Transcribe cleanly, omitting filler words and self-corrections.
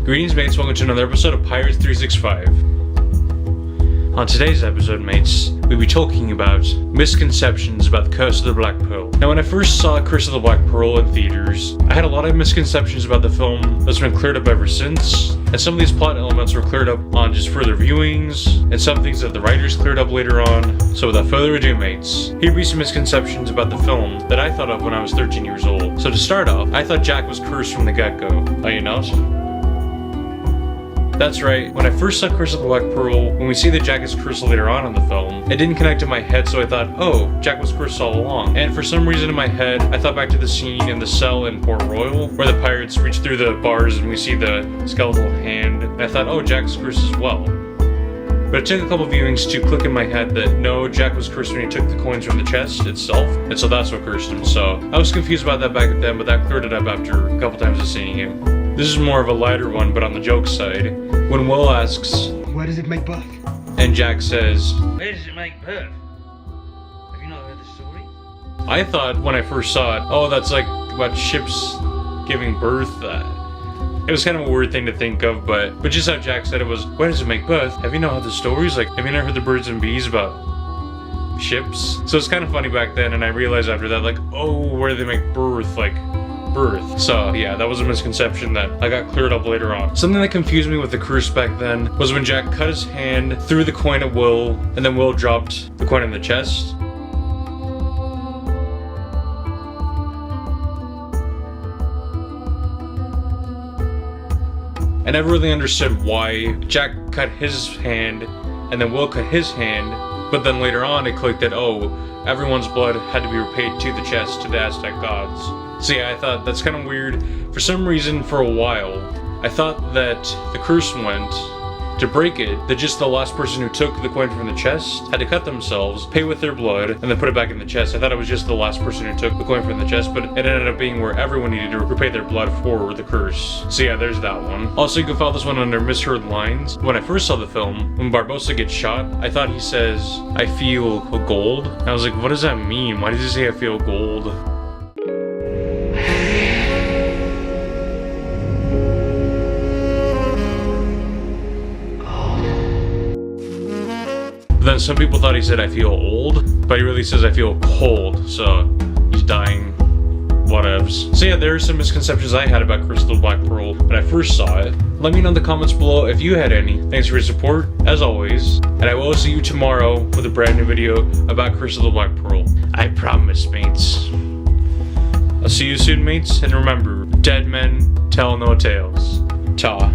Greetings, mates. Welcome to another episode of Pirates 365. On today's episode, mates, we'll be talking about misconceptions about the Curse of the Black Pearl. Now, when I first saw Curse of the Black Pearl in theaters, I had a lot of misconceptions about the film that's been cleared up ever since, and some of these plot elements were cleared up on just further viewings, and some things that the writers cleared up later on. So without further ado, mates, here be some misconceptions about the film that I thought of when I was 13 years old. So to start off, I thought Jack was cursed from the get-go. Are you not? That's right, when I first saw Curse of the Black Pearl, when we see that Jack is cursed later on in the film, it didn't connect in my head, so I thought, oh, Jack was cursed all along. And for some reason in my head, I thought back to the scene in the cell in Port Royal, where the pirates reach through the bars and we see the skeletal hand, and I thought, oh, Jack's cursed as well. But it took a couple viewings to click in my head that no, Jack was cursed when he took the coins from the chest itself, and so that's what cursed him. So I was confused about that back then, but that cleared it up after a couple times of seeing it. This is more of a lighter one, but on the joke side, when Will asks, "Where does it make birth?" and Jack says, "Where does it make birth? Have you not heard the story?" I thought when I first saw it, oh, that's like about ships giving birth. It was kind of a weird thing to think of, but just how Jack said it was, "Where does it make birth? Have you not heard the stories? Like, have you not heard the birds and bees about ships?" So it's kind of funny back then, and I realized after that, like, oh, where do they make birth? Like, birth. So yeah, that was a misconception that I got cleared up later on. Something that confused me with the curse back then was when Jack cut his hand through the coin at Will, and then Will dropped the coin in the chest. I never really understood why Jack cut his hand and then Will cut his hand, but then later on it clicked that, oh, everyone's blood had to be repaid to the chest, to the Aztec gods. So yeah, I thought that's kind of weird. For some reason, for a while, I thought that the curse went to break it, that just the last person who took the coin from the chest had to cut themselves, pay with their blood, and then put it back in the chest. I thought it was just the last person who took the coin from the chest, but it ended up being where everyone needed to repay their blood for the curse. So yeah, there's that one. Also, you can follow this one under misheard lines. When I first saw the film, when Barbossa gets shot, I thought he says, "I feel gold." And I was like, what does that mean? Why does he say I feel gold? Then some people thought he said I feel old, but he really says I feel cold, so he's dying, whatevs. So yeah, there are some misconceptions I had about Curse of the Black Pearl when I first saw it. Let me know in the comments below if you had any. Thanks for your support, as always, and I will see you tomorrow with a brand new video about Curse of the Black Pearl. I promise, mates. I'll see you soon, mates, and remember, dead men tell no tales. Ta.